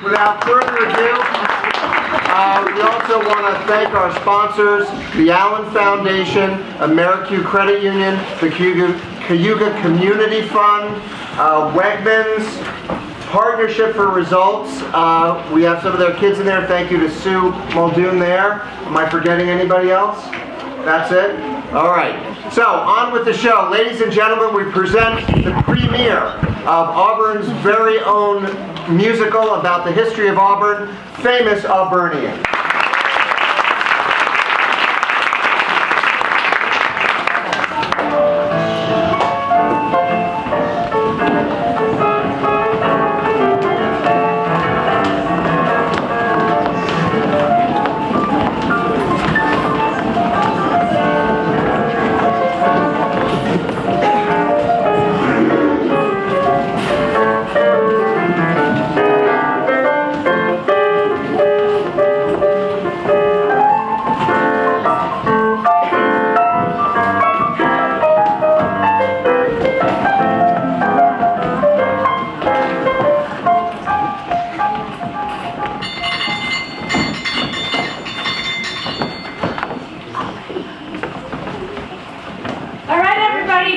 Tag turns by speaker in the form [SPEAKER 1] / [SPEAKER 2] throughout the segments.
[SPEAKER 1] Without further ado, we also want to thank our sponsors, the Allen Foundation, AmeriQ Credit Union, the Cayuga Community Fund, Wegmans, Partnership for Results. We have some of their kids in there. Thank you to Sue Muldoon there. Am I forgetting anybody else? That's it? All right. So, on with the show. Ladies and gentlemen, we present the premiere of Auburn's very own musical about the history of Auburn, Famous Auburnians.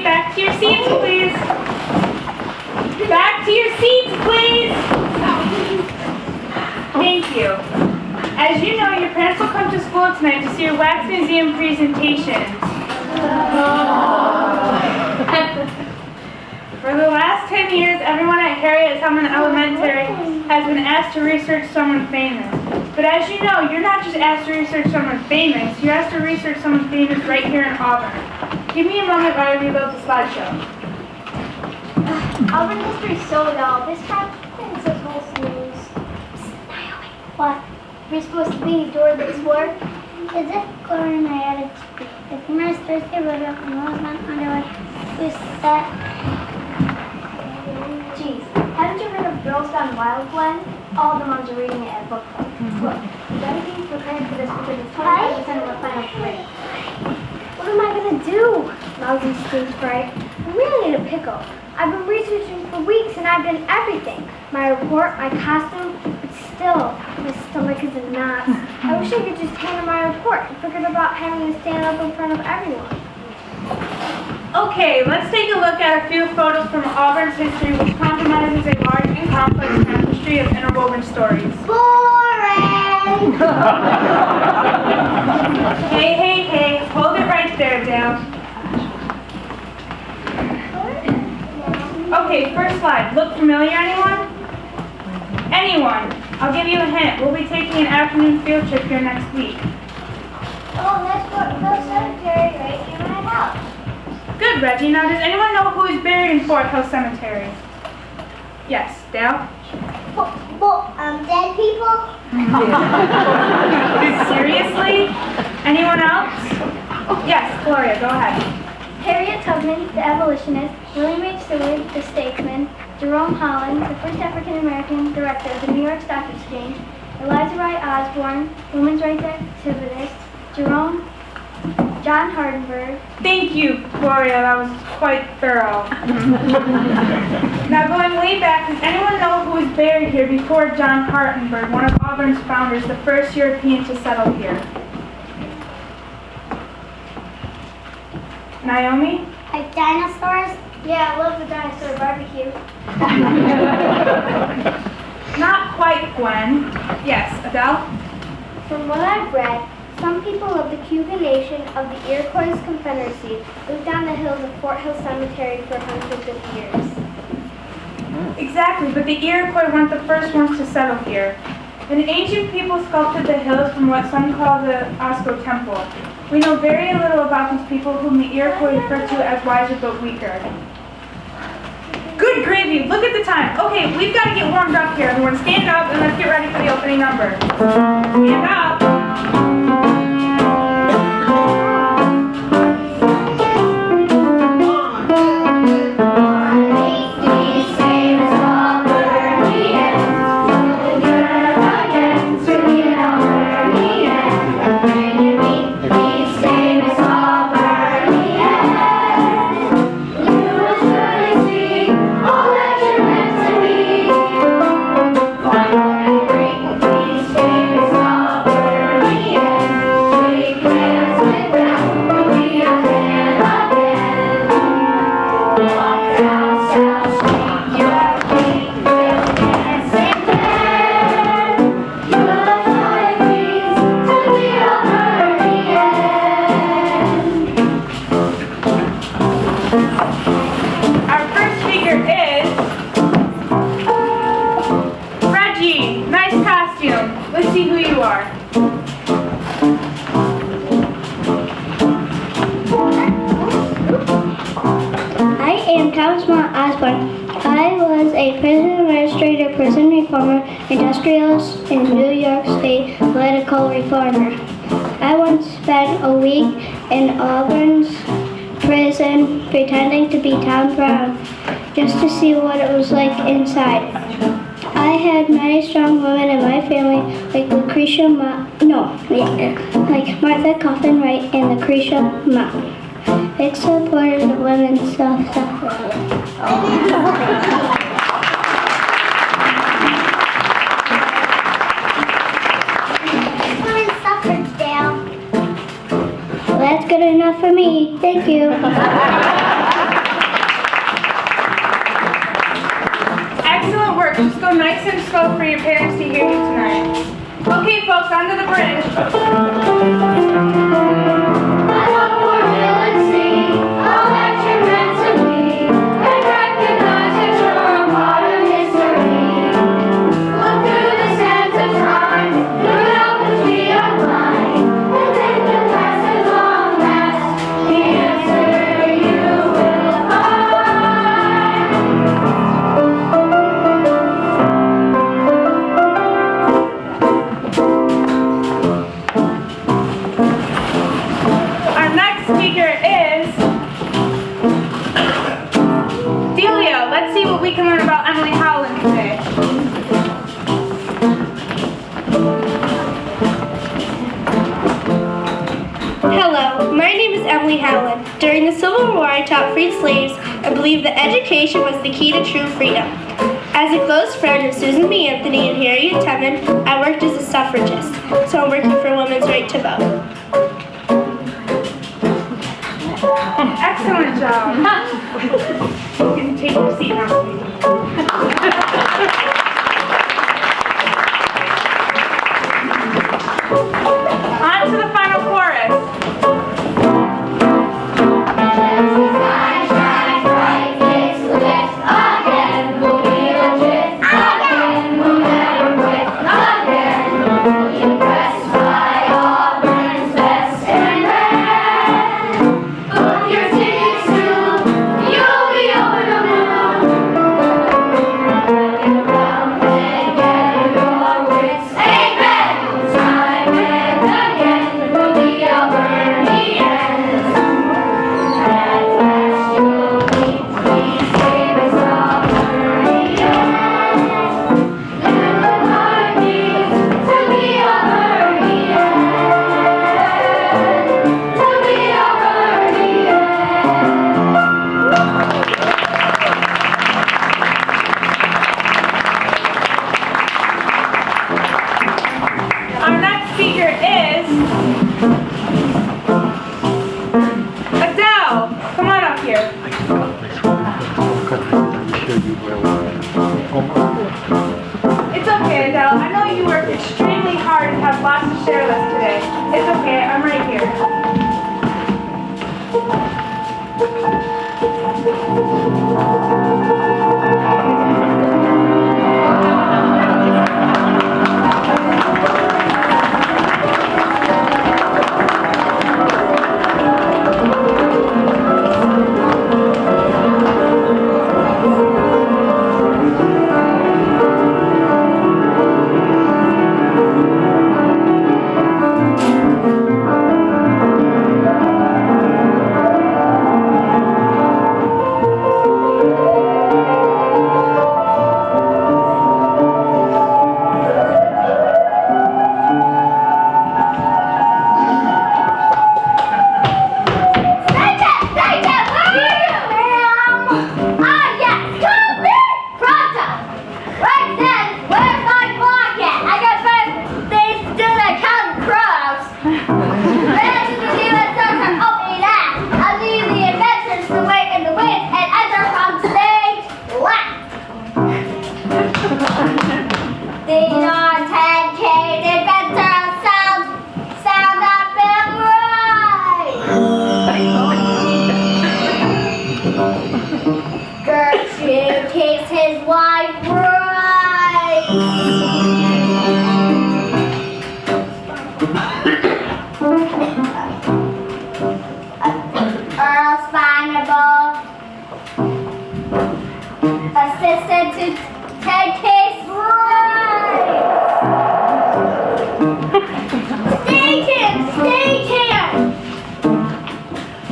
[SPEAKER 2] Back to your seats, please. Back to your seats, please. Thank you. As you know, your parents will come to school tonight to see your wax museum presentation. For the last 10 years, everyone at Harriet Tubman Elementary has been asked to research someone famous. But as you know, you're not just asked to research someone famous, you're asked to research someone famous right here in Auburn. Give me a moment while I reload the slideshow.
[SPEAKER 3] Auburn history is so dull. This time, it's a whole snooze. Naomi. What? We're supposed to be Dora the Explorer? Is it Gloria and I added to be? The famous Thursday rode up and Rose went underway. Who's that? Geez, haven't you heard of Girls Gone Wild, Glenn? All the moms are reading it at book club. Look, you gotta be prepared for this because it's 25% of the final grade. What am I gonna do? Lousy stage fright. I really need a pickle. I've been researching for weeks and I've done everything. My report, my costume, but still, my stomach is in knots. I wish I could just hand in my report and forget about having to stand up in front of everyone.
[SPEAKER 2] Okay, let's take a look at a few photos from Auburn's history, which compromises a large and complex tapestry of interwoven stories.
[SPEAKER 3] Boring!
[SPEAKER 2] Hey, hold it right there, Dale. Okay, first slide. Look familiar, anyone? Anyone? I'll give you a hint. We'll be taking an afternoon field trip here next week.
[SPEAKER 3] Oh, that's what the cemetery right near my house.
[SPEAKER 2] Good, Reggie. Now, does anyone know who is buried in Fort Hill Cemetery? Yes, Dale?
[SPEAKER 3] Dead people?
[SPEAKER 2] Seriously? Anyone else? Yes, Gloria, go ahead.
[SPEAKER 3] Harriet Tubman, the abolitionist, William H. Seward, the statesman, Jerome Holland, the first African-American director of the New York Stock Exchange, Eliza Wright Osborne, women's rights activist, John Hardenberg.
[SPEAKER 2] Thank you, Gloria. That was quite thorough. Now, going way back, does anyone know who was buried here before John Hardenberg, one of Auburn's founders, the first European to settle here? Naomi?
[SPEAKER 3] Like dinosaurs? Yeah, I love the dinosaur barbecue.
[SPEAKER 2] Not quite, Gwen. Yes, Adele?
[SPEAKER 3] From what I've read, some people of the Cayuga Nation of the Iroquois Confederacy lived on the hills of Fort Hill Cemetery for hundreds of years.
[SPEAKER 2] Exactly, but the Iroquois weren't the first ones to settle here. An ancient people sculpted the hills from what some call the Osco Temple. We know very little about these people whom the Iroquois refer to as wiser but weaker. Good gravy, look at the time. Okay, we've got to get warmed up here. Everyone stand up and let's get ready for the opening number. Stand up. 3, nice costume. Let's see who you are.
[SPEAKER 3] I am Thomas Osborne. I was a prison administrator, prison reformer, industrialist, and New York State political reformer. I once spent a week in Auburn's prison pretending to be Tom Brown just to see what it was like inside. I had many strong women in my family, like like Martha Coffin Wright and Lucretia Mott. It supported women's self-suffrage. Women's suffrage, Dale. Well, that's good enough for me. Thank you.
[SPEAKER 2] Excellent work. Just go nice and slow for your parents to hear you tonight. Okay, folks, onto the bridge. Let's see what we can learn about Emily Howland today.
[SPEAKER 4] Hello, my name is Emily Howland. During the Civil War, I taught freed slaves and believed that education was the key to true freedom. As a close friend of Susan B. Anthony and Harriet Tubman, I worked as a suffragist, so I'm working for women's right to vote.
[SPEAKER 2] Excellent job. You can take your seat now. On to the final chorus. It's okay, Adele. I know you worked extremely hard and have lots to share with us today. It's okay, I'm right here.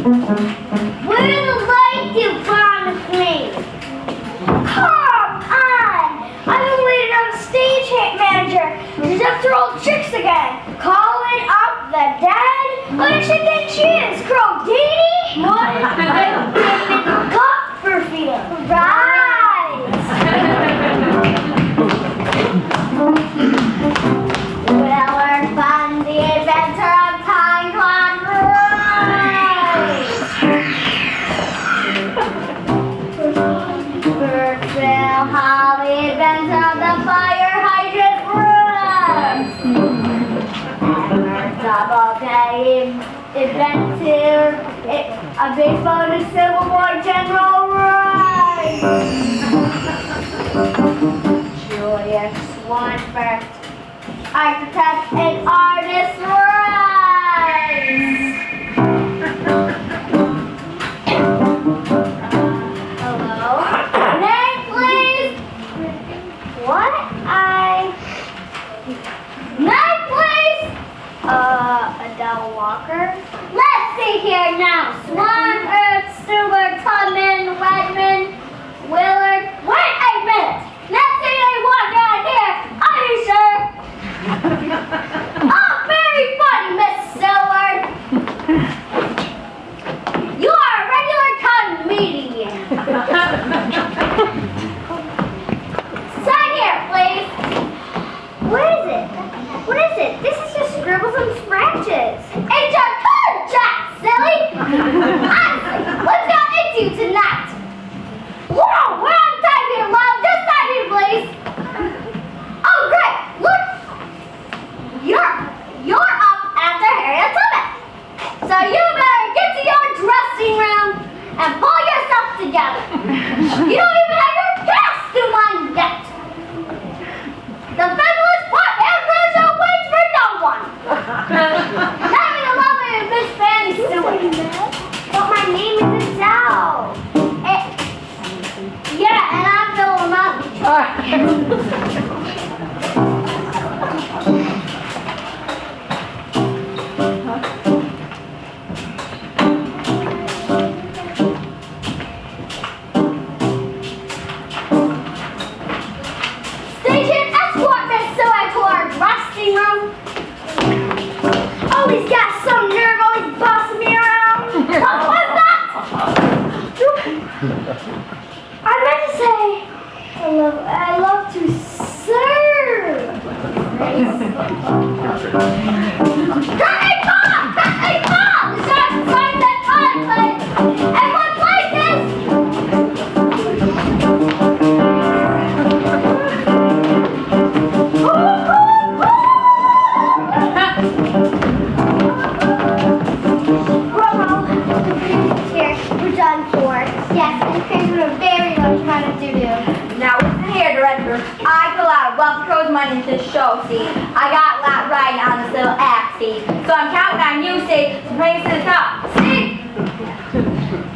[SPEAKER 3] Where are the lights you promised me? Come on! I've been waiting on the stage manager. She's up to her old tricks again. Calling up the dead? Who does she think she is? Crow Dee? What? David Copperfield. Right! Willard Fun, the inventor of time clock Burkeville Hall, the inventor of the fire hydrant room. Doubleday, inventor of baseball and Civil War General Rice. Julius Swanberg, architect and artist Rice. Hello? Name, please. What? Name, please. Adele Walker. Let's see here now. Swan, Stewart, Tubman, Redmond, Willard. Wait a minute. Let's see they walk out here. Are you sure? Oh, very funny, Miss Stewart. You are a regular comedian. Sign here, please. What is it? What is it? This is just scribbles and scratches. It's your contract, silly! Honestly, what's got into you tonight? Whoa, we're on time here, Mom. Just sign here, please. Oh, great. Look. You're up after Harriet Tubman. So you better get to your dressing room and pull yourself together. You don't even have your costume on yet. The fabulous part and Rosa waits for no one. Not even the lovely Miss Fanny Stewart. But my name is Adele. Yeah, and I'm Station escort Miss Stewart to our dressing room. Oh, he's got some nerve, always bossing me around. What was that? I meant to say, I love to serve. Cut a bomb! Cut a bomb! The shot finds that time, place. Everyone places! Bravo, the music's here. We're done for. Yes, and the kids have a very large amount of doo-doo.
[SPEAKER 5] Now listen here, director. I pull out Wealth Crow's money into the show, see? I got a lot right on this little act, see? So I'm counting on you, see, to bring us to the top. See?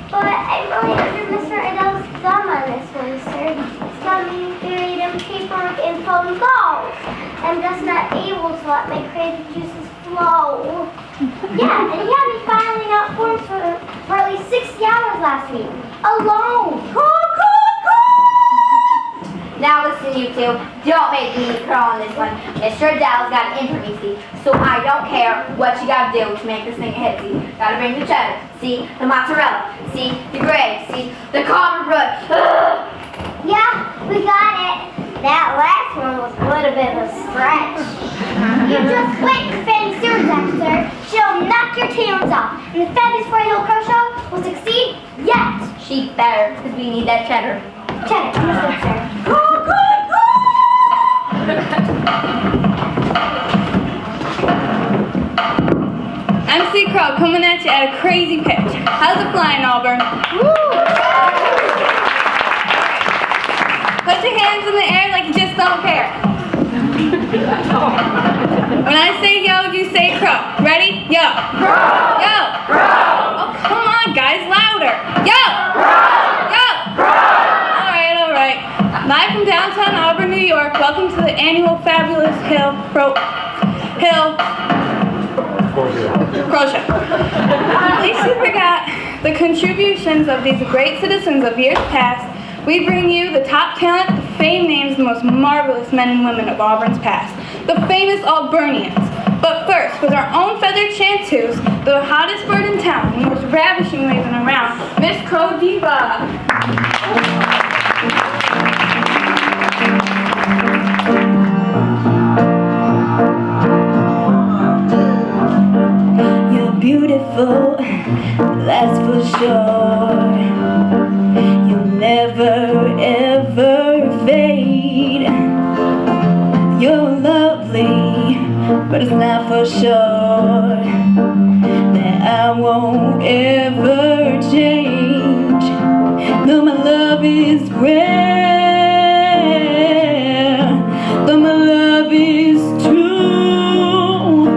[SPEAKER 3] But I'm really under Mr. Adele's thumb on this one, sir. It's got me buried in paperwork and foam balls. I'm just not able to let my creative juices flow. Yeah, and he had me filing out forms for at least 60 hours last week. Alone.
[SPEAKER 5] Cool. Now listen, you two. Don't make me crawl on this one. Mr. Adele's got an infamy, see? So I don't care what you gotta do to make this thing a hit, see? Gotta bring the cheddar, see? The mozzarella, see? The gravy, see? The common bread.
[SPEAKER 3] Yeah, we got it. That last one was a little bit of a stretch. You just wait for Fanny Stewart's act, sir. She'll knock your tails off. And the Fanny's for Hill Crow Show will succeed yet.
[SPEAKER 5] She better, because we need that cheddar.
[SPEAKER 3] Check it, understood, sir.
[SPEAKER 2] MC Crow coming at you at a crazy pitch. How's it flying, Auburn? Put your hands in the air like you just don't care. When I say yo, you say crow. Ready? Yo. Crow. Yo. Crow. Oh, come on, guys, louder. Yo. Crow. Yo. Crow. All right. Live from downtown Auburn, New York. Welcome to the annual Fabulous Crochet. At least you forgot the contributions of these great citizens of years past. We bring you the top talent, the famed names, the most marvelous men and women of Auburn's past, the famous Auburnians. But first, with our own feathered chanteuse, the hottest bird in town, the most ravishing raven around, Miss Crow Diva.
[SPEAKER 4] You're beautiful, that's for sure. You'll never ever fade. You're lovely, but it's not for sure that I won't ever change. Though my love is rare, though my love is true,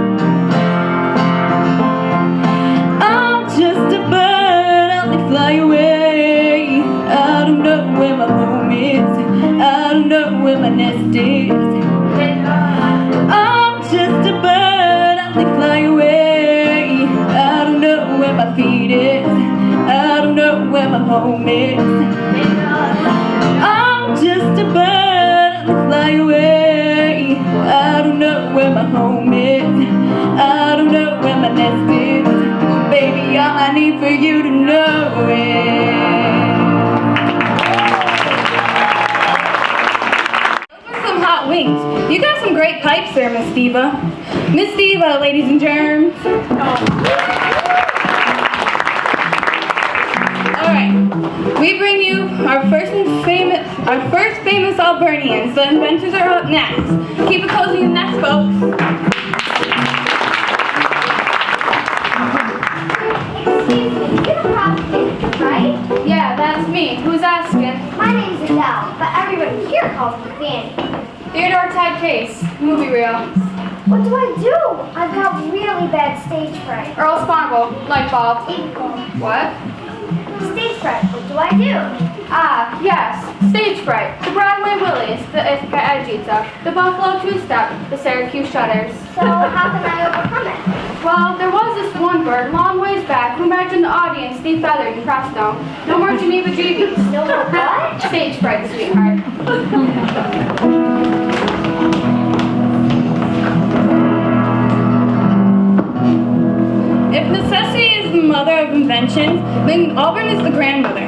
[SPEAKER 4] I'm just a bird, I'll fly away. I don't know where my home is, I don't know where my nest is. I'm just a bird, I'll fly away. I don't know where my feet is, I don't know where my home is. I'm just a bird, I'll fly away. I don't know where my home is, I don't know where my nest is. Baby, all I need for you to know is
[SPEAKER 2] Hot wings. You got some great pipes there, Miss Diva. Miss Diva, ladies and germs. Alright, we bring you our first famous Auburnians. The inventors are up next. Keep it cozy in the next, folks.
[SPEAKER 3] Excuse me, you're the prostitute, right?
[SPEAKER 2] Yeah, that's me. Who's asking?
[SPEAKER 3] My name's Adele, but everybody here calls me Fanny.
[SPEAKER 2] Theodore Type Case, movie reel.
[SPEAKER 3] What do I do? I've got really bad stage fright.
[SPEAKER 2] Earl Sparkle, light bulb.
[SPEAKER 3] Equal.
[SPEAKER 2] What?
[SPEAKER 3] Stage fright, what do I do?
[SPEAKER 2] Ah, yes, stage fright. The Broadway Willies, the Ithaca Agita, the Buffalo Two-Step, the Syracuse Shudders.
[SPEAKER 3] So how can I overcome it?
[SPEAKER 2] Well, there was this one bird long ways back who imagined the audience defeathered and Presto. No more Geneva Jeebies.
[SPEAKER 3] No more what?
[SPEAKER 2] Stage fright, sweetheart. If necessity is the mother of invention, then Auburn is the grandmother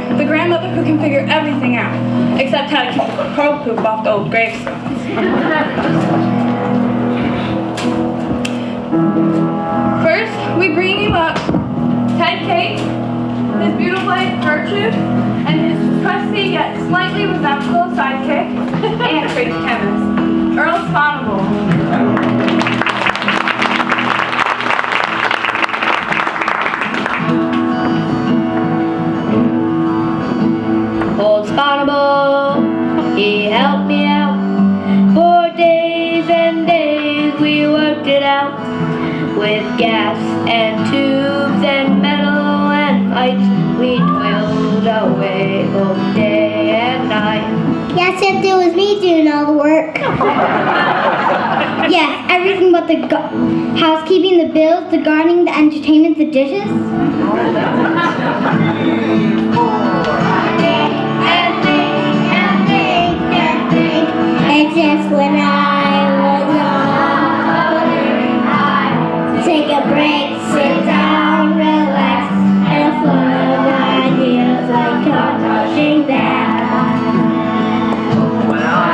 [SPEAKER 2] who can figure everything out, except how to keep the crow poop off the old gravestones. First, we bring you up Ted Case, his beautiful kerchief, and his trusty yet slightly resentful sidekick, and crazy chemist, Earl Sponable.
[SPEAKER 4] Old Sponable, he helped me out. For days and days we worked it out. With gas and tubes and metal and lights, we toiled away both day and night.
[SPEAKER 3] Yeah, except it was me doing all the work. Yeah, everything but the housekeeping, the bills, the gardening, the entertainment, the dishes. It's just when I was young. Take a break, sit down, relax, and a flood of ideas like touching that.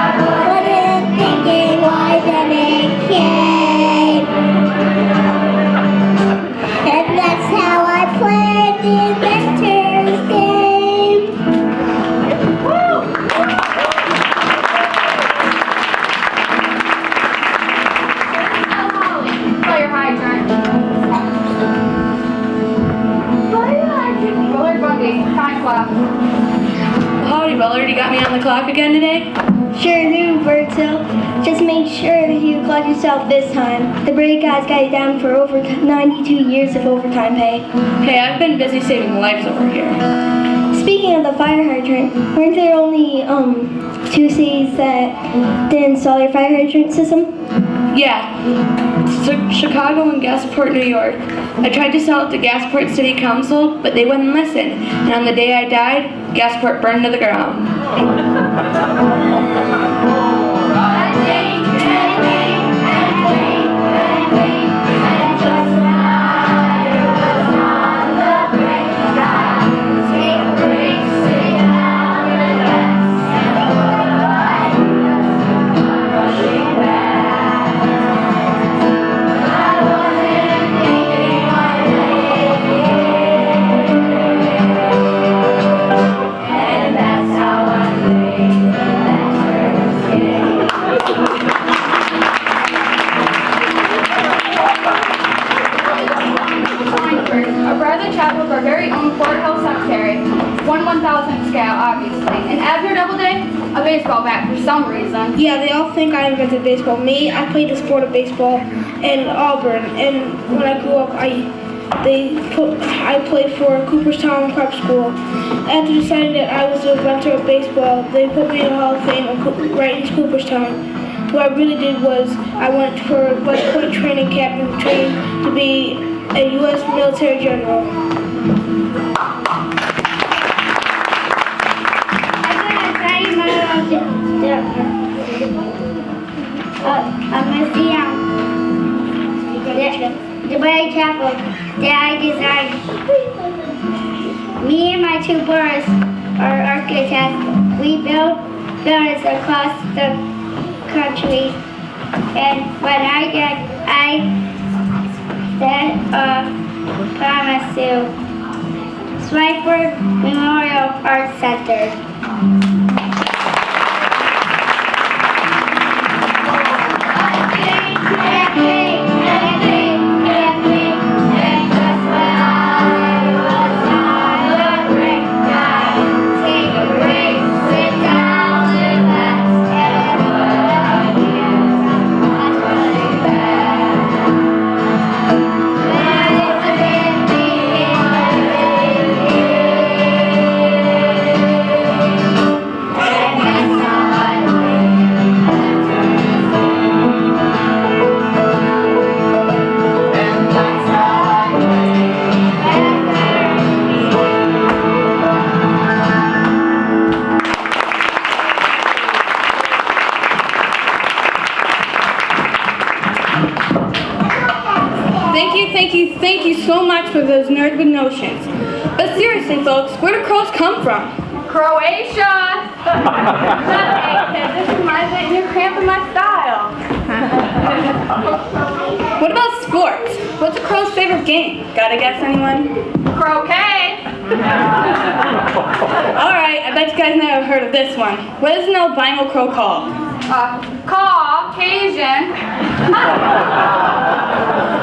[SPEAKER 3] Wasn't thinking why then it came. And that's how I played the inventor's game.
[SPEAKER 2] Fire hydrant. Roller buggy, time clock. Howdy, Bullard. You got me on the clock again today?
[SPEAKER 3] Sure do, Berthill. Just make sure you clock yourself this time. The Brady guys got you down for over 92 years of overtime pay.
[SPEAKER 2] Hey, I've been busy saving lives over here.
[SPEAKER 4] Speaking of the fire hydrant, weren't there only two cities that didn't install your fire hydrant system?
[SPEAKER 6] Yeah, Chicago and Gasport, New York. I tried to sell it to Gasport City Council, but they wouldn't listen. And on the day I died, Gasport burned to the ground.
[SPEAKER 7] Our very own courthouse cemetery, 1/1000th scale, obviously. And Abner Doubleday, a baseball bat for some reason.
[SPEAKER 4] Yeah, they all think I invented baseball. Me, I played the sport of baseball in Auburn, and when I grew up, I played for Cooperstown Prep School. After deciding that I was the inventor of baseball, they put me in the Hall of Fame right in Cooperstown. What I really did was I went for West Point training camp and trained to be a U.S. military general.
[SPEAKER 3] A museum, the very chapel that I designed. Me and my two brothers are architects. We built buildings across the country, and when I get, I set a promise to Swiper Memorial Arts Center.
[SPEAKER 6] Thank you so much for those nerd with notions. But seriously, folks, where do crows come from?
[SPEAKER 7] Croatia! Hey, kid, this is my bit and you're cramping my style.
[SPEAKER 6] What about sports? What's a crow's favorite game? Gotta guess, anyone?
[SPEAKER 7] Croquet!
[SPEAKER 6] Alright, I bet you guys never heard of this one. What is an albino crow called?
[SPEAKER 7] Caucasian.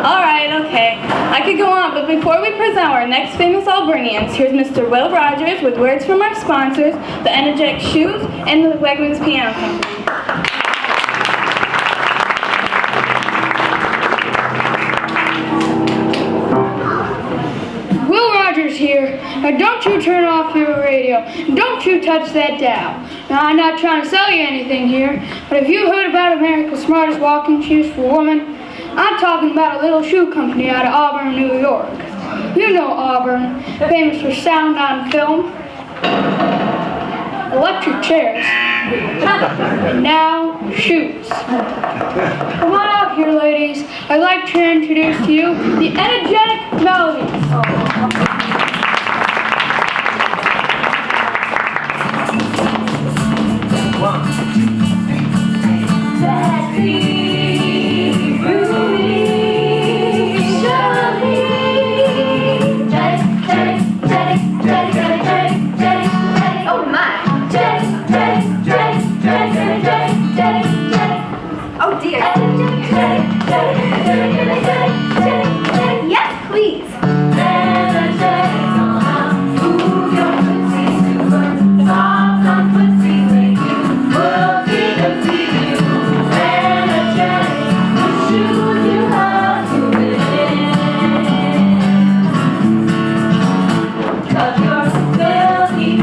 [SPEAKER 6] Alright, okay. I could go on, but before we present our next famous Auburnians, here's Mr. Will Rogers with words from our sponsors, the Energetic Shoes, and the Wegmans Piano Company.
[SPEAKER 8] Will Rogers here. Now don't you turn off your radio. Don't you touch that dial. Now I'm not trying to sell you anything here, but have you heard about America's smartest walking shoes for women? I'm talking about a little shoe company out of Auburn, New York. You know Auburn, famous for sound on film, electric chairs, and now shoes. Come on out here, ladies. I'd like to introduce to you the Energetic Melodies.
[SPEAKER 3] Yes, please.
[SPEAKER 9] Cause you're filthy.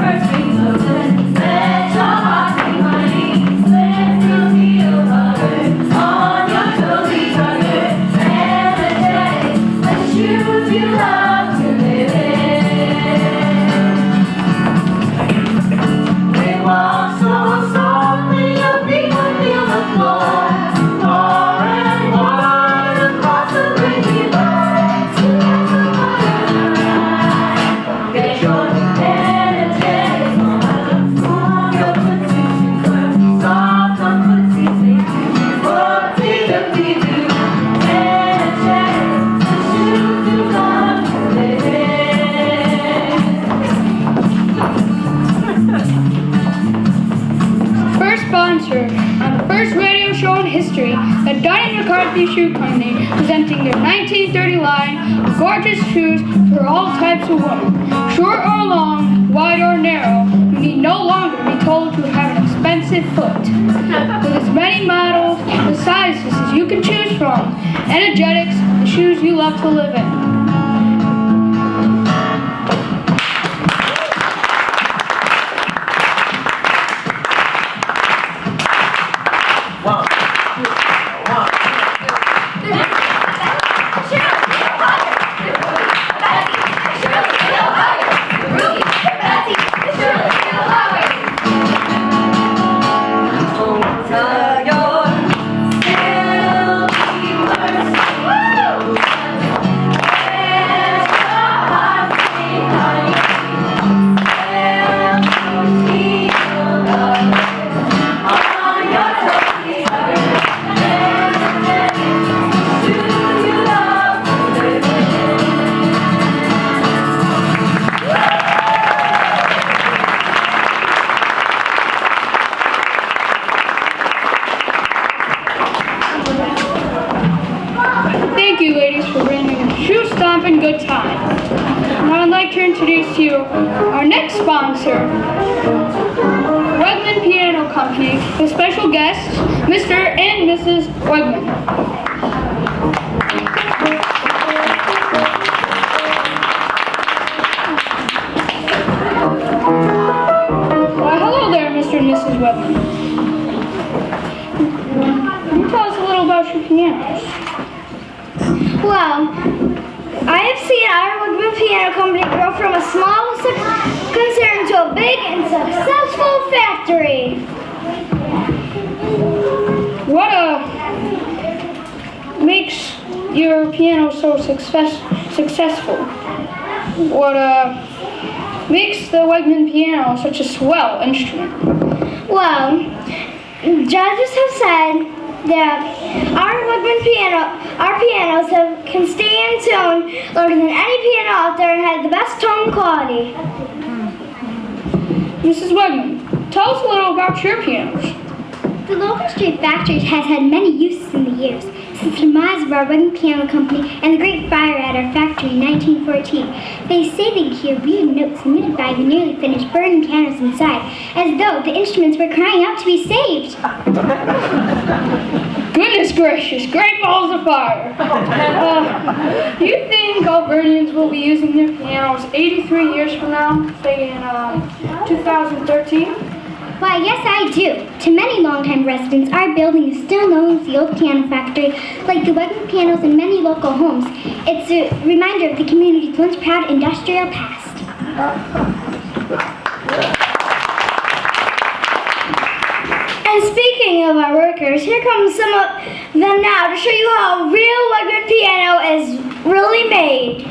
[SPEAKER 8] Johnny McCarthy Shoe Company, presenting their 1930 line of gorgeous shoes for all types of women. Short or long, wide or narrow, you need no longer be told to have an expensive foot. With as many models and sizes as you can choose from, Energetics, the shoes you love to live in. Thank you, ladies, for bringing a shoe-stomping good time. Now I'd like to introduce to you our next sponsor, Wegman Piano Company, with special guests, Mr. and Mrs. Wegman. Why, hello there, Mr. and Mrs. Wegman. Can you tell us a little about your pianos?
[SPEAKER 3] Well, I have seen our Auburnian Piano Company grow from a small concern to a big and successful factory.
[SPEAKER 8] What makes your piano so successful? What makes the Wegman piano such a swell instrument?
[SPEAKER 3] Well, judges have said that our pianos can stay in tune louder than any piano out there and have the best tone quality.
[SPEAKER 8] Mrs. Wegman, tell us a little about your pianos.
[SPEAKER 3] The local street factory has had many uses in the years, since the demise of our Wegman Piano Company and the Great Fire at our factory in 1914. They say they could hear weird notes emitted by the nearly finished burning pianos inside, as though the instruments were crying out to be saved.
[SPEAKER 8] Goodness gracious, great balls of fire! Do you think Auburnians will be using their pianos 83 years from now, say in 2013?
[SPEAKER 3] Why, yes, I do. To many longtime residents, our building is still known as the old piano factory, like the Wegman pianos in many local homes. It's a reminder of the community's once proud industrial past. And speaking of our workers, here comes some of them now to show you how a real Wegman piano is really made.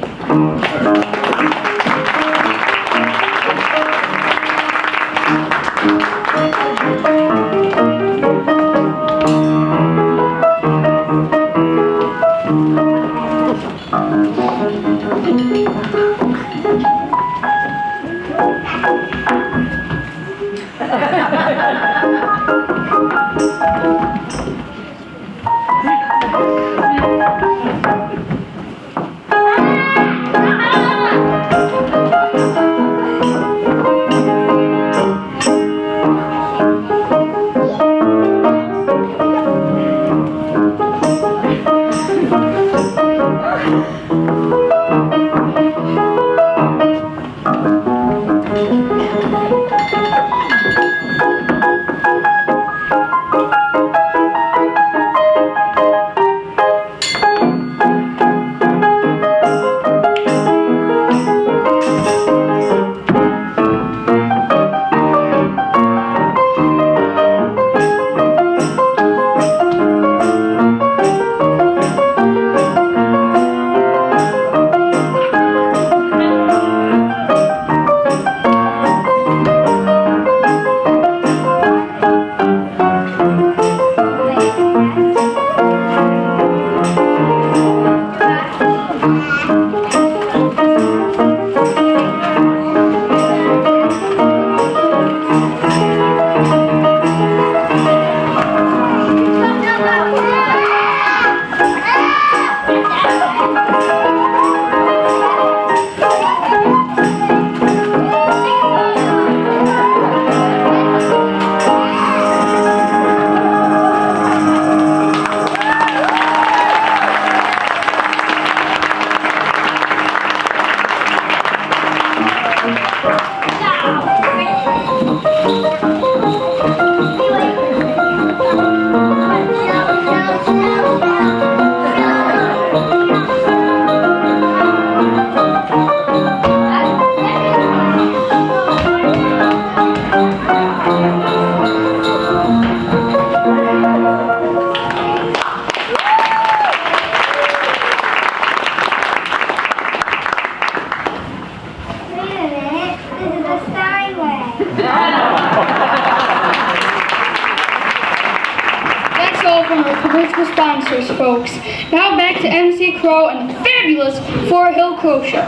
[SPEAKER 8] Rogers, folks. Now back to MC Crow and the fabulous Fort Hill Crow Show.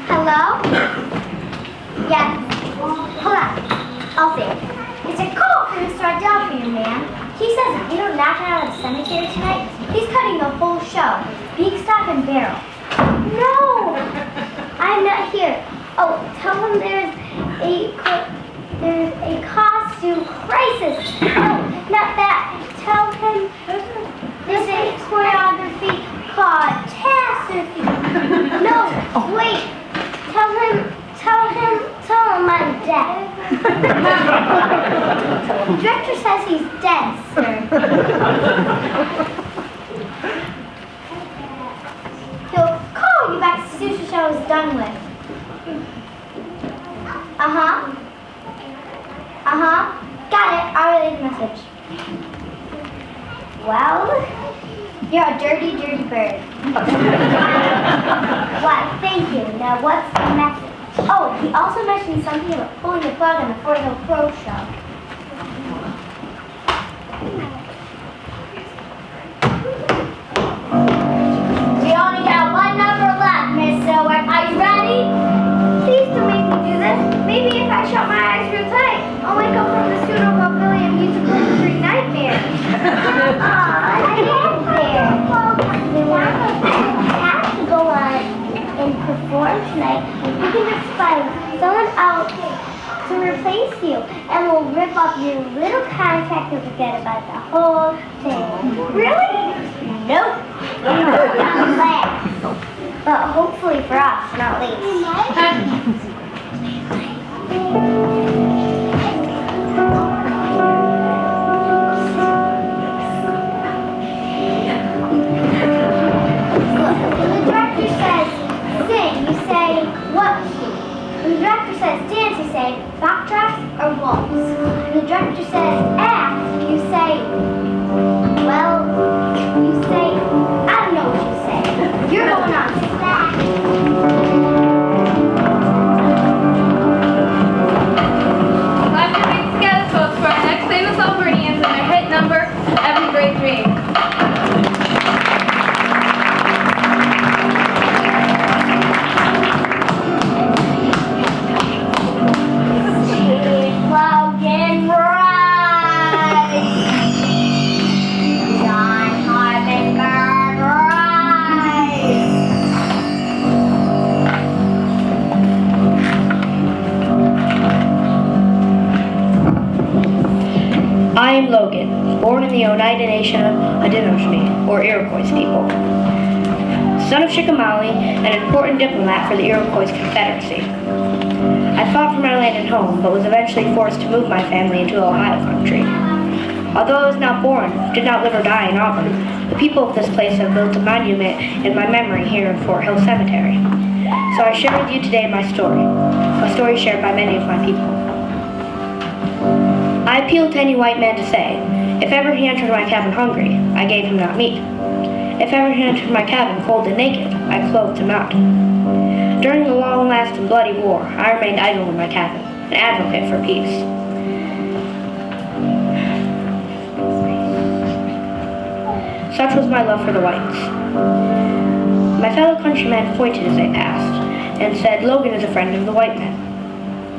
[SPEAKER 3] Hello? Yes. Hold on. I'll see. It's a call from Mr. Ardell for you, ma'am. He says if you don't knock it out of the cemetery tonight, he's cutting the whole show. Beak, stock, and barrel. No! I'm not here. Oh, tell him there's a costume crisis. No, not that. Tell him there's a choreography catastrophe. No, wait. Tell him I'm dead. The director says he's dead, sir. He'll call you back as soon as the show is done with. Got it. I'll relay the message. Well, you're a dirty, dirty bird. Why, thank you. Now, what's the message? Oh, he also mentioned something about pulling the plug on the Fort Hill Crow Show. We only got one number left, Miss Silver. Are you ready? Please don't make me do this. Maybe if I shut my eyes real tight, I'll wake up from the pseudo-Bobbyllian musical dream nightmare. I get there. Well, then I have to go on and perform tonight. You can just find someone else to replace you, and we'll rip off your little contract and forget about the whole thing. Really? Nope. Not last. But hopefully for us, not least. The director says sing, you say what key? When the director says dance, you say backtracks or waltz. When the director says act, you say, well, you say, I don't know what you say. You're going on stack.
[SPEAKER 6] Clap your hands together, folks, for our next famous Auburnians and their hit number, Every Great Dream.
[SPEAKER 3] Logan Rice. John Hardenberg Rice.
[SPEAKER 4] I am Logan, born in the Oneida Nation of Haudenosaunee, or Iroquois people. Son of Chickamauga and an important diplomat for the Iroquois Confederacy. I fought for my land and home, but was eventually forced to move my family into Ohio country. Although I was not born, did not live or die in Auburn, the people of this place have built a monument in my memory here in Fort Hill Cemetery. So I share with you today my story, a story shared by many of my people. I appeal to any white man to say, if ever he entered my cabin hungry, I gave him not meat. If ever he entered my cabin cold and naked, I clothed him not. During the long last and bloody war, I remained idle in my cabin, an advocate for peace. Such was my love for the whites. My fellow countrymen pointed as they passed, and said, Logan is a friend of the white men.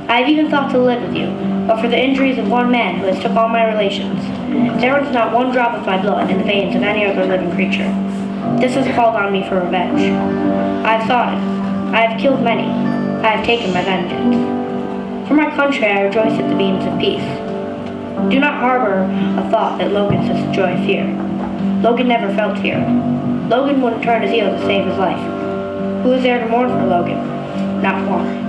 [SPEAKER 4] I have even thought to live with you, but for the injuries of one man who has took all my relations, there was not one drop of my blood in the veins of any other living creature. This has called on me for revenge. I have thought it. I have killed many. I have taken my vengeance. For my country I rejoice at the beams of peace. Do not harbor a thought that Logan says joy fear. Logan never felt fear. Logan wouldn't turn his heel to save his life. Who is there to mourn for Logan? Not one.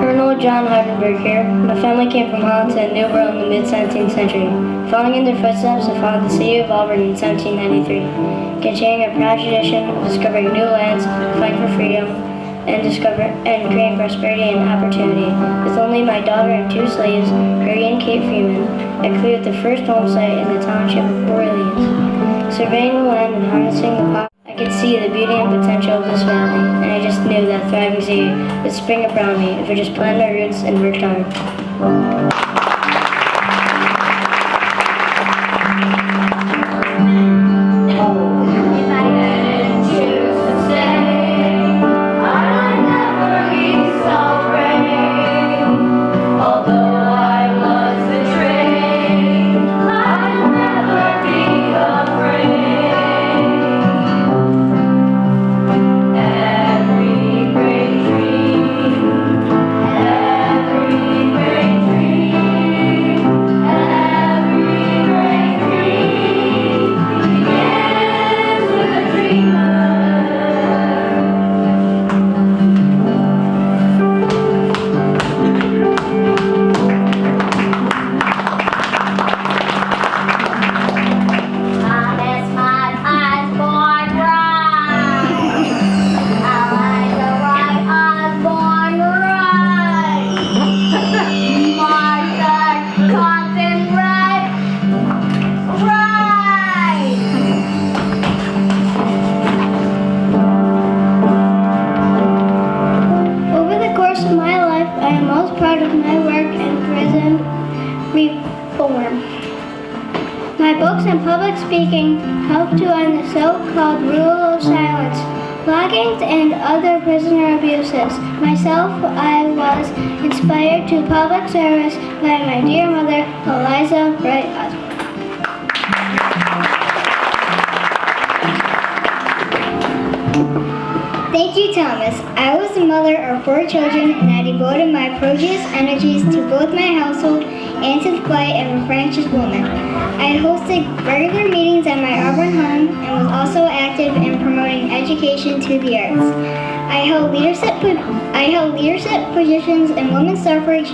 [SPEAKER 4] Colonel John Hardenberg here. My family came from Holland to New World in the mid-17th century. Following in their footsteps, I founded the city of Auburn in 1793, continuing a proud tradition of discovering new lands, fighting for freedom, and creating prosperity and opportunity. With only my daughter and two slaves, Harry and Kate Freeman, I cleared the first home site in the township of Orleans. Surveying the land and harnessing the power, I could see
[SPEAKER 9] see the beauty and potential of this valley, and I just knew that thriving city would spring up around me if I just planted my roots and worked hard.
[SPEAKER 3] If I didn't choose to stay, I'd never be so brave. Although I was betrayed, I'd never be afraid. Every great dream, every great dream, every great dream begins with a dreamer. I miss my eyes born right. I like the right eyes born right. Martha, Compton, right. Right.
[SPEAKER 4] Over the course of my life, I am most proud of my work in prison reform. My books and public speaking help to end the so-called rule of silence, floggings, and other prisoner abuses. Myself, I was inspired to public service by my dear mother, Eliza Wright Osborne. Thank you, Thomas. I was the mother of 4 children, and I devoted my prodigious energies to both my household and to the plight of a French woman. I hosted regular meetings at my Auburn home and was also active in promoting education to the arts. I held leadership positions in women's suffrage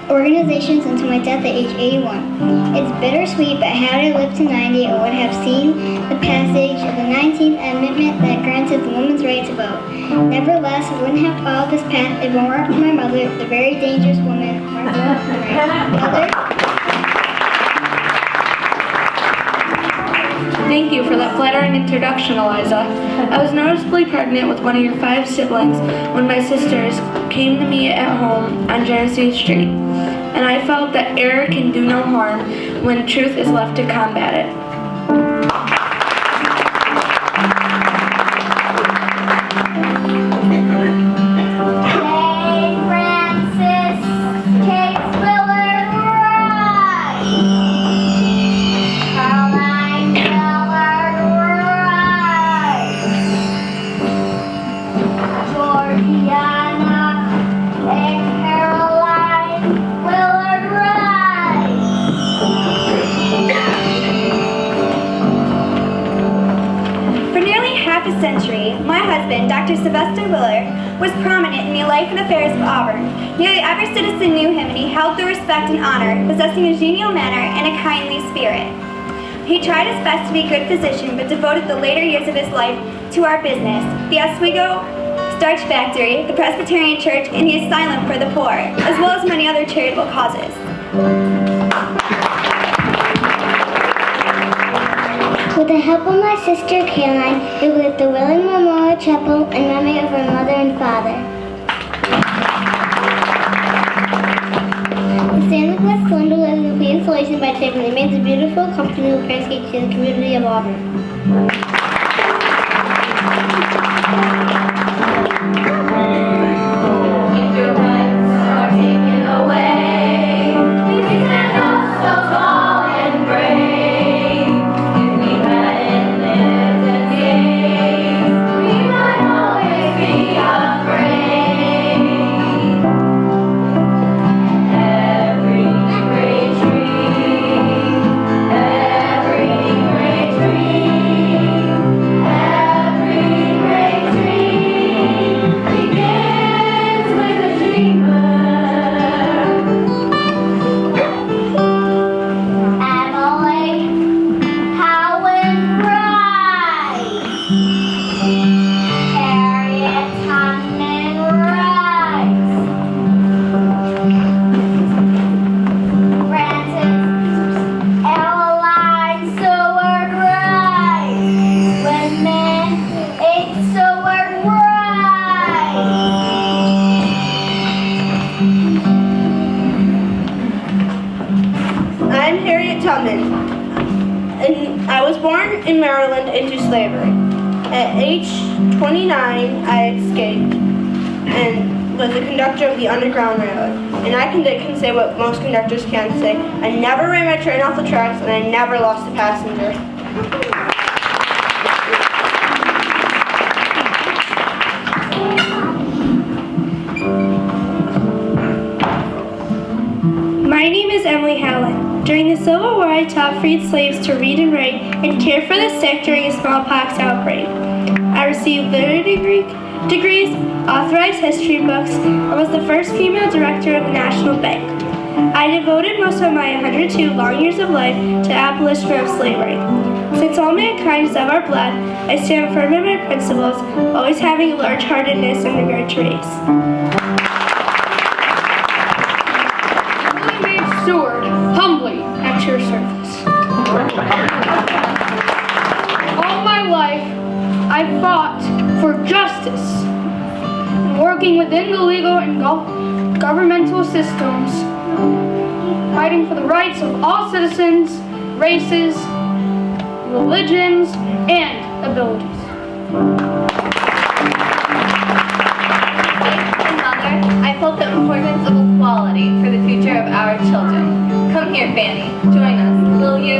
[SPEAKER 4] organizations until my death at age 81. It's bittersweet, but had I lived to 90, I would have seen the passage of the 19th Amendment that granted the woman's right to vote. Nevertheless, I wouldn't have followed this path if it weren't for my mother, the very dangerous woman, Mother.
[SPEAKER 6] Thank you for that flattering introduction, Eliza. I was noticeably pregnant with one of your 5 siblings when my sisters came to me at home on Genesee Street, and I felt that error can do no harm when truth is left to combat it.
[SPEAKER 3] St. Francis takes Willard right. Caroline Willard right. Georgiana and Caroline Willard right.
[SPEAKER 5] For nearly half a century, my husband, Dr. Sylvester Willard, was prominent in the life and affairs of Auburn. Nearly every citizen knew him, and he held the respect and honor, possessing a genial manner and a kindly spirit. He tried his best to be a good physician, but devoted the later years of his life to our business, the Oswego Starch Factory, the Presbyterian Church, and the Asylum for the Poor, as well as many other charitable causes.
[SPEAKER 4] With the help of my sister Caroline, we built the Willing Memorial Chapel in memory of our mother and father. The Stanley Glass Cylinder will be installation by Tiffany remains a beautiful, comfortable landscape to the community of Auburn.
[SPEAKER 3] If your rights are taken away, we stand up so tall and brave. If we hadn't lived a day, we might always be afraid. Every great dream, every great dream
[SPEAKER 4] slavery. At age 29, I escaped and was a conductor of the Underground Railroad. And I can say what most conductors can't say. I never ran my train off the tracks, and I never lost a passenger. My name is Emily Howland. During the Civil War, I taught freed slaves to read and write and care for the sick during a smallpox outbreak. I received literary degrees, authorized history books, and was the first female director of the National Bank. I devoted most of my 102 long years of life to abolition of slavery. Since all mankind is of our blood, I stand firm in my principles, always having a large-heartedness and regard to race.
[SPEAKER 8] Stewart, humbly at your service. All my life, I fought for justice, and working within the legal and governmental systems, fighting for the rights of all citizens, races, religions, and abilities.
[SPEAKER 10] I felt the importance of equality for the future of our children. Come here, Fanny. Join us, will you?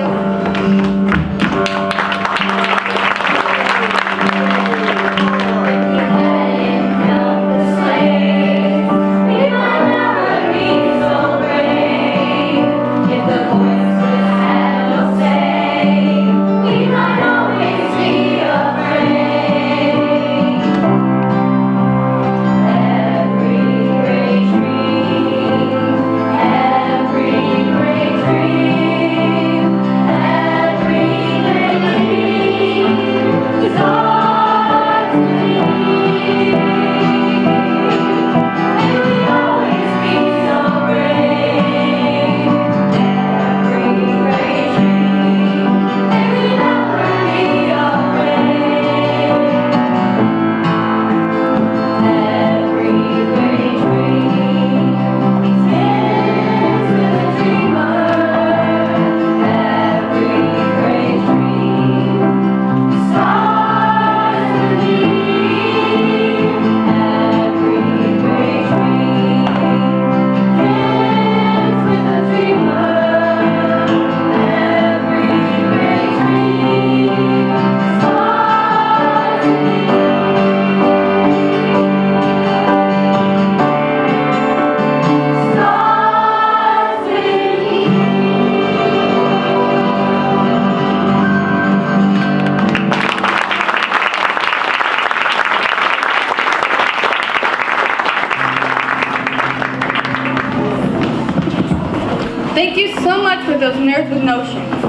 [SPEAKER 6] Thank you so much for those nerds with notions.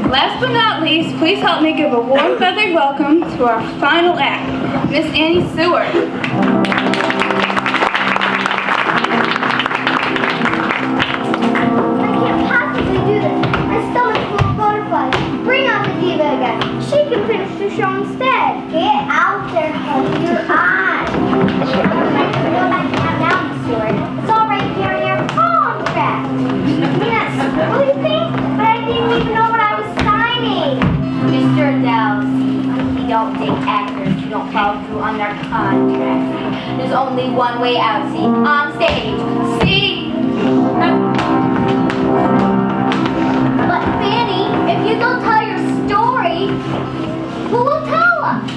[SPEAKER 6] Last but not least, please help me give a warm feathered welcome to our final act, Miss Annie Seward.
[SPEAKER 3] Instead, get out there, hold your eyes. Go back down, Stuart. It's all right here in your contract. Yes, what do you think? But I didn't even know what I was signing.
[SPEAKER 5] Mr. Adele, see, we don't date actors who don't follow through on their contracts. There's only one way out, see, on stage. See?
[SPEAKER 3] But Fanny, if you don't tell your story, who will tell us?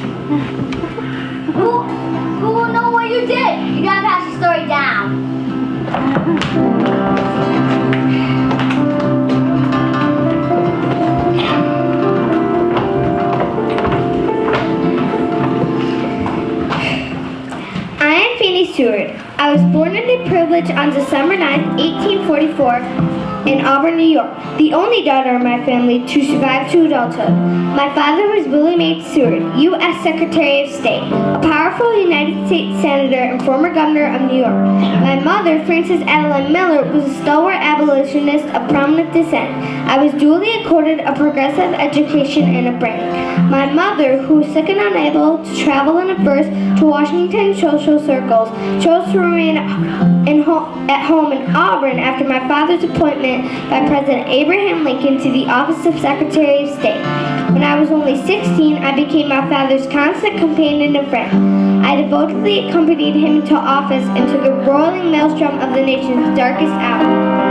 [SPEAKER 3] Who will know what you did? You gotta pass your story down.
[SPEAKER 4] I am Fanny Stewart. I was born into privilege on December 9, 1844. In Auburn, New York, the only daughter of my family to survive to adulthood. My father was William H. Seward, U.S. Secretary of State, a powerful powerful United States Senator and former governor of New York. My mother, Frances Adeline Miller, was a stalwart abolitionist of prominent descent. I was duly accorded a progressive education and upbringing. My mother, who was sick and unable to travel in adverse to Washington social circles, chose to remain at home in Auburn after my father's appointment by President Abraham Lincoln to the office of Secretary of State. When I was only 16, I became my father's constant companion and friend. I devotedly accompanied him into office and to the roiling maelstrom of the nation's darkest hour.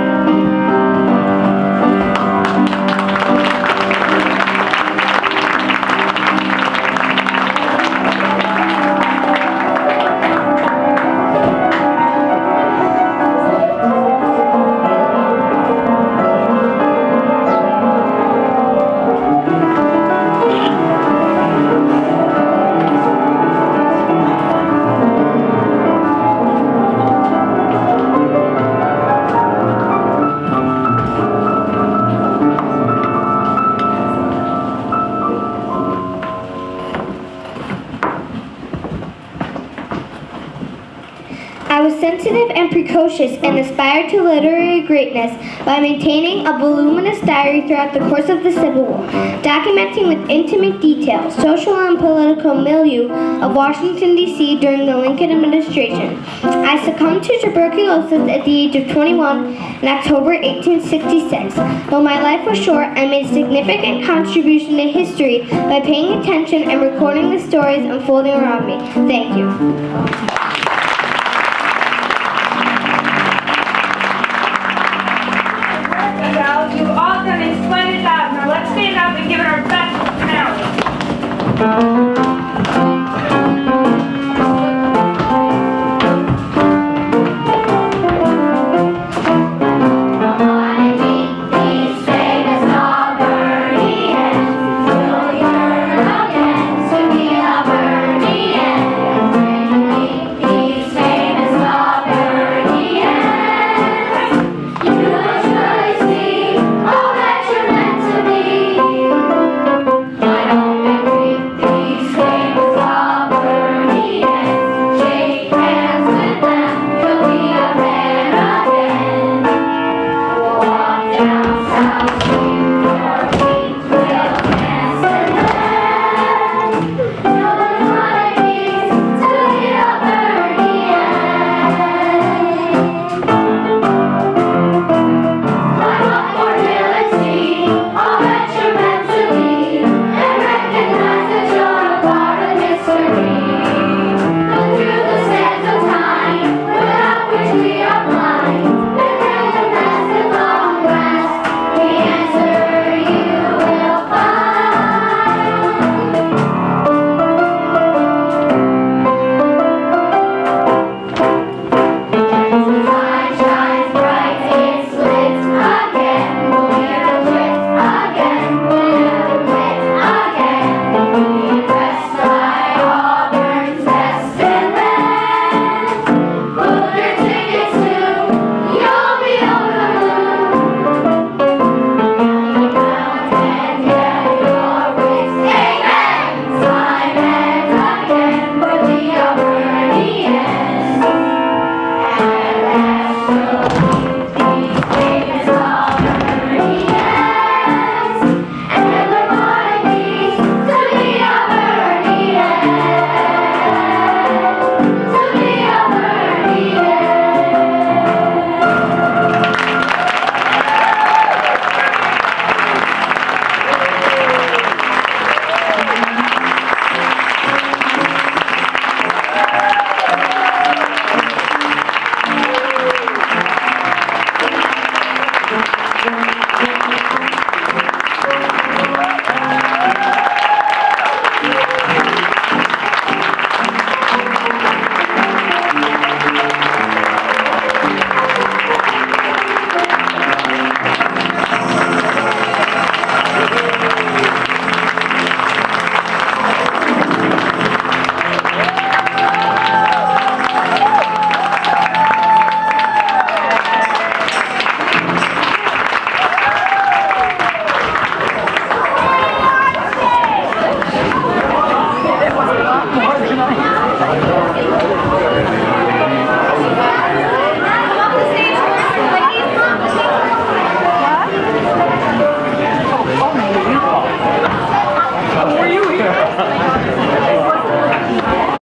[SPEAKER 4] I was sensitive and precocious and aspired to literary greatness by maintaining a voluminous diary throughout the course of the Civil War, documenting with intimate detail social and political milieu of Washington, D.C. during the Lincoln administration. I succumbed to tuberculosis at the age of 21 in October 1866. Though my life was short, I made a significant contribution to history by paying attention and recording the stories unfolding around me. Thank you.